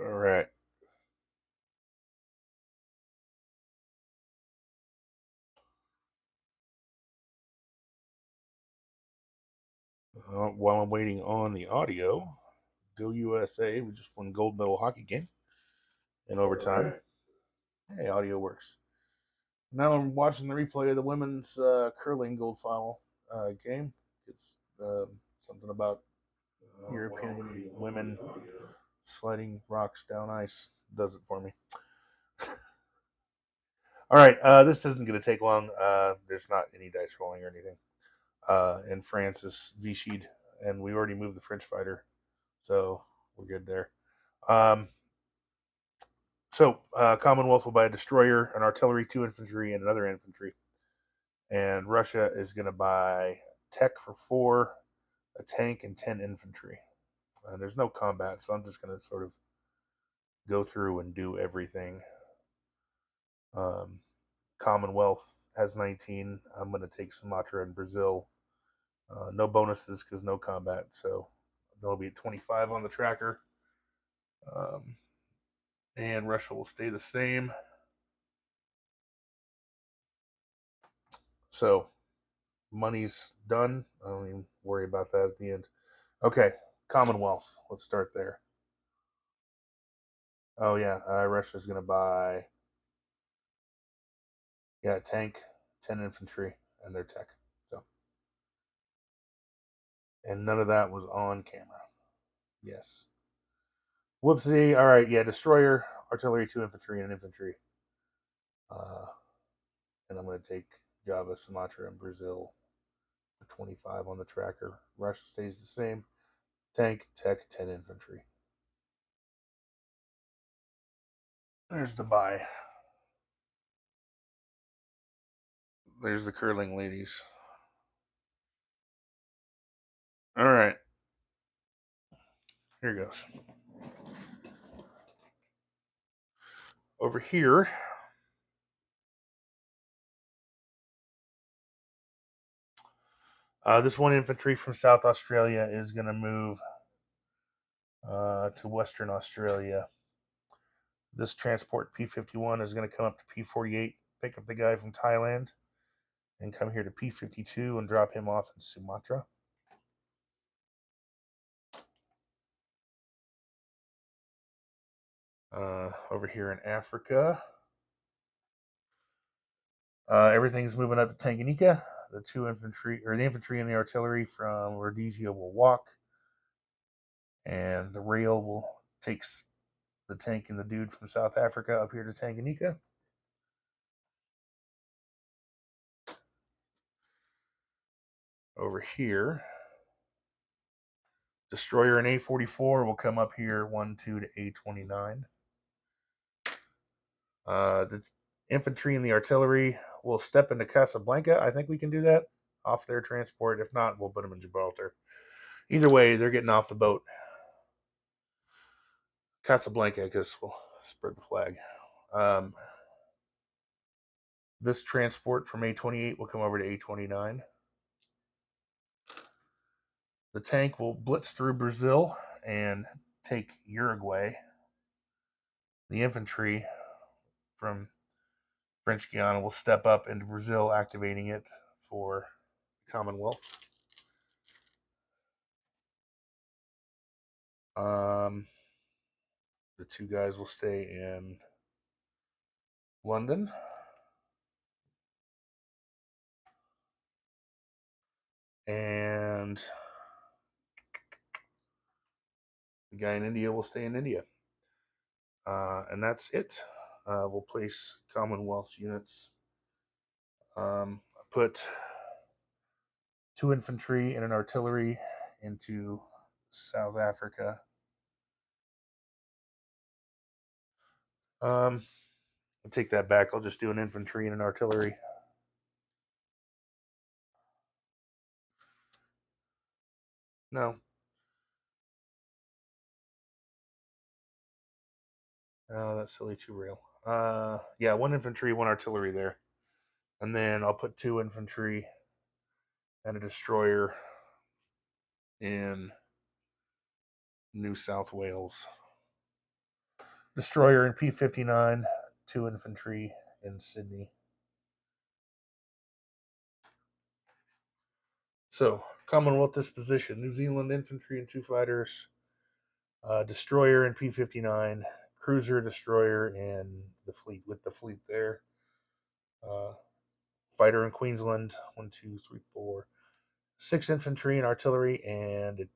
All right. While I'm waiting on the audio, go USA. We just won gold medal hockey game in overtime. Hey, audio works. Now I'm watching the replay of the women's curling gold final game. It's something about European women sliding rocks down ice does it for me. All right, this isn't going to take long. There's not any dice rolling or anything. And France is Vichy'd, and we already moved the French fighter, so we're good there. Commonwealth will buy a destroyer, an artillery, 2 infantry, and another infantry. And Russia is going to buy tech for 4, a tank, and 10 infantry. And there's no combat, so I'm just going to sort of go through and do everything. Commonwealth has 19. I'm going to take Sumatra and Brazil. No bonuses because no combat, so they'll be at 25 on the tracker. And Russia will stay the same. So money's done. I don't even worry about that at the end. Okay, Commonwealth. Let's start there. Oh yeah, Russia's gonna buy tank, 10 infantry, and their tech. So, and none of that was on camera. Yes. Whoopsie. All right. Yeah, destroyer, artillery, 2 infantry, and an infantry. Uh, and I'm gonna take Java, Sumatra, and Brazil. 25 on the tracker. Russia stays the same. Tank, tech, 10 infantry. There's the buy. There's the curling ladies. All right. Here goes. Over here, this 1 infantry from South Australia is going to move to Western Australia. This transport P-51 is going to come up to P-48, pick up the guy from Thailand, and come here to P-52 and drop him off in Sumatra. Over here in Africa, everything's moving up to Tanganyika. The infantry and the artillery from Rhodesia will walk, and the rail will take the tank and the dude from South Africa up here to Tanganyika. Over here, destroyer and A-44 will come up here 1-2 to A-29. The infantry and the artillery will step into Casablanca. I think we can do that off their transport. If not, we'll put them in Gibraltar. Either way, they're getting off the boat. Casablanca, because we'll spread the flag. This transport from A-28 will come over to A-29. The tank will blitz through Brazil and take Uruguay. The infantry from French Guiana will step up into Brazil, activating it for Commonwealth. The two guys will stay in London. And the guy in India will stay in India. And that's it. We'll place Commonwealth units. Put 2 infantry and an artillery into South Africa. I'll take that back. I'll just do an infantry and an artillery. No. Oh, that's silly too real. 1 infantry, 1 artillery there. And then I'll put 2 infantry and a destroyer in New South Wales. destroyer and P-59, 2 infantry in Sydney. So, Commonwealth disposition: New Zealand infantry and 2 fighters, destroyer and P-59, cruiser, destroyer, and the fleet with the fleet there. Uh, fighter in Queensland, 1, 2, 3, 4. 6 infantry and artillery, and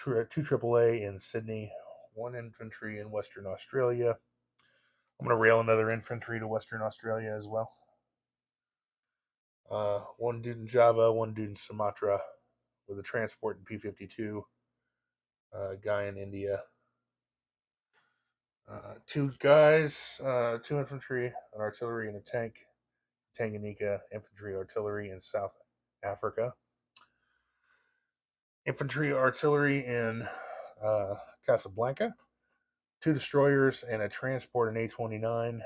2 AAA in Sydney, 1 infantry in Western Australia. I'm going to rail another infantry to Western Australia as well. 1 dude in Java, 1 dude in Sumatra with a transport in P-52. Guy in India. 2 guys, 2 infantry, an artillery, and a tank. Tanganyika infantry, artillery in South Africa. Infantry, artillery in Casablanca. 2 destroyers and a transport in A-29.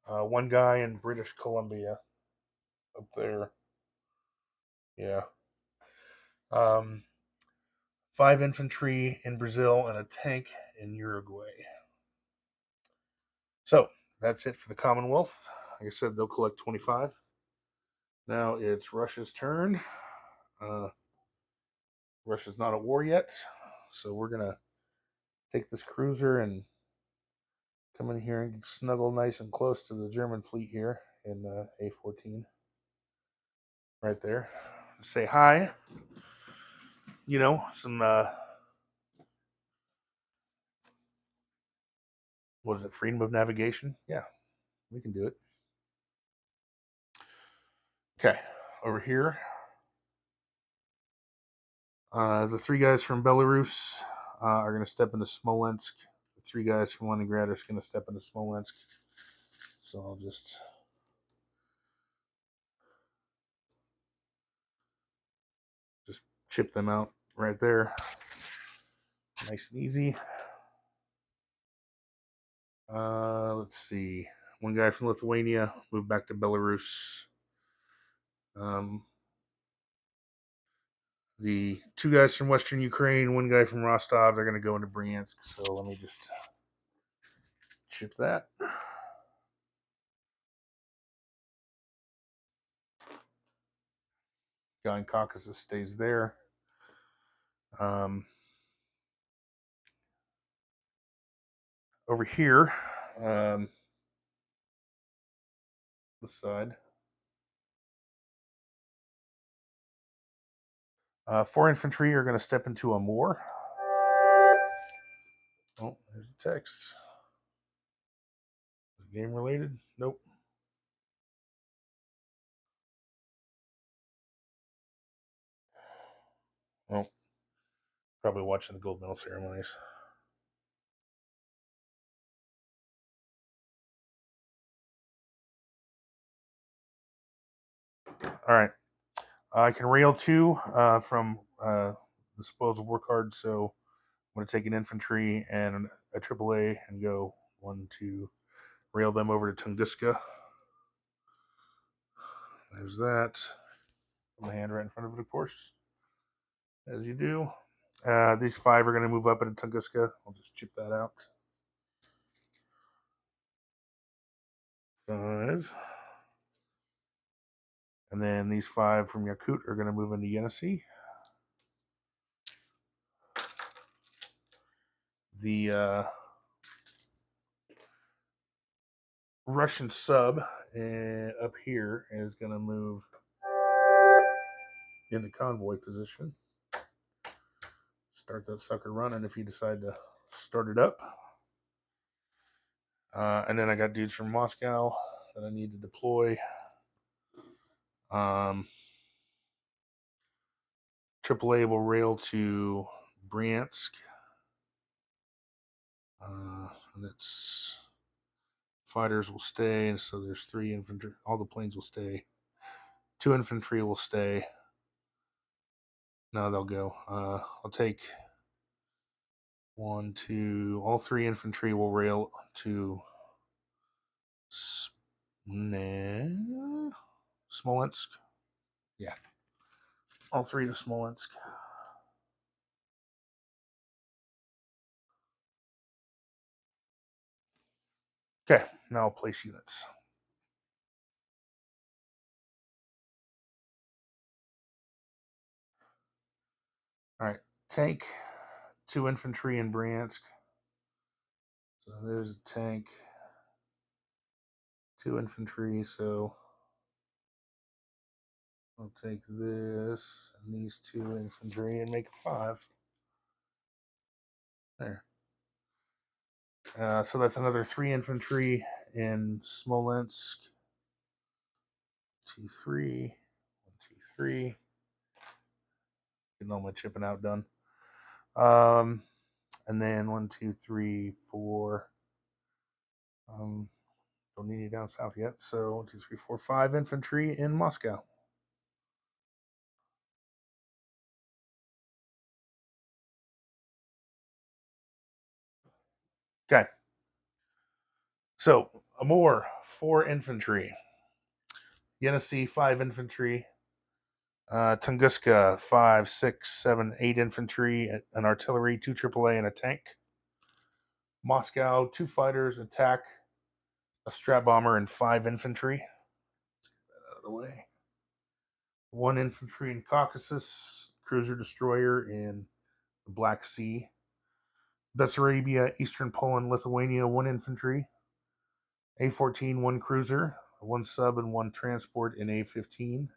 1 guy in British Columbia up there. Yeah. 5 infantry in Brazil and a tank in Uruguay. So that's it for the Commonwealth. Like I said, they'll collect 25. Now it's Russia's turn. Russia's not at war yet, so we're gonna take this cruiser and come in here and snuggle nice and close to the German fleet here in A-14. Right there. Say hi. You know, some what is it? Freedom of navigation. Yeah, we can do it. Okay, over here, the 3 guys from Belarus are going to step into Smolensk. The 3 guys from Leningrad are going to step into Smolensk. So I'll just chip them out right there. Nice and easy. Let's see. 1 guy from Lithuania moved back to Belarus. The 2 guys from Western Ukraine, 1 guy from Rostov, they're going to go into Bryansk. So let me just chip that. Guy in Caucasus stays there. Over here, this side, 4 infantry are going to step into a moor. Oh, there's the text. Is it game related? Nope. Well, probably watching the gold medal ceremonies. All right. I can rail 2 from disposal work hard, so I'm going to take an infantry and a AAA and go 1, 2, rail them over to Tunguska. There's that. Put my hand right in front of it, of course, as you do. These 5 are going to move up into Tunguska. I'll just chip that out. 5. And then these 5 from Yakut are going to move into Yenisei. The Russian sub up here is going to move into convoy position. Start that sucker running if you decide to start it up. And then I got dudes from Moscow that I need to deploy. AAA will rail to Bryansk. And its fighters will stay, and so there's 3 infantry. All the planes will stay. 2 infantry will stay. No, they'll go. I'll take 1, 2. All 3 infantry will rail to Smolensk. Yeah, all 3 to Smolensk. Okay, now I'll place units. All right, tank, 2 infantry in Bryansk. So there's a tank, 2 infantry. So I'll take this and these 2 infantry and make it 5. There. So that's another 3 infantry in Smolensk. 2, 3. 1, 2, 3. Getting all my chipping out done. And then 1, 2, 3, 4. Don't need any down south yet. So 1, 2, 3, 4, 5 infantry in Moscow. Okay. So Amur, 4 infantry. Yenisei, 5 infantry. Tunguska, 5, 6, 7, 8 infantry, an artillery, 2 AAA, and a tank. Moscow, 2 fighters, attack, a strat bomber, and 5 infantry. Let's get that out of the way. 1 infantry in Caucasus, cruiser destroyer in the Black Sea. Bessarabia, Eastern Poland, Lithuania, 1 infantry. A-14, 1 cruiser, 1 sub, and 1 transport in A-15.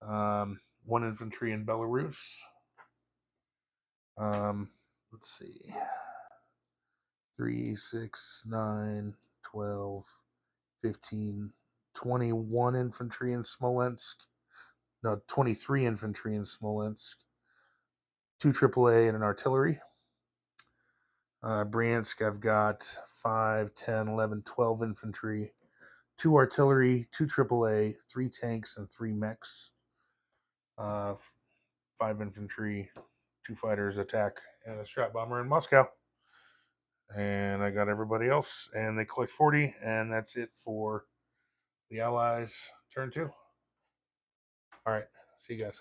1 infantry in Belarus. Let's see. 3, 6, 9, 12, 15, 21 infantry in Smolensk. No, 23 infantry in Smolensk. 2 AAA and an artillery. Bryansk, I've got 5, 10, 11, 12 infantry, 2 artillery, 2 AAA, 3 tanks, and 3 mechs. 5 infantry, 2 fighters, attack, and a strat bomber in Moscow. And I got everybody else, and they collect 40, and that's it for the Allies. Turn 2. All right, see you guys.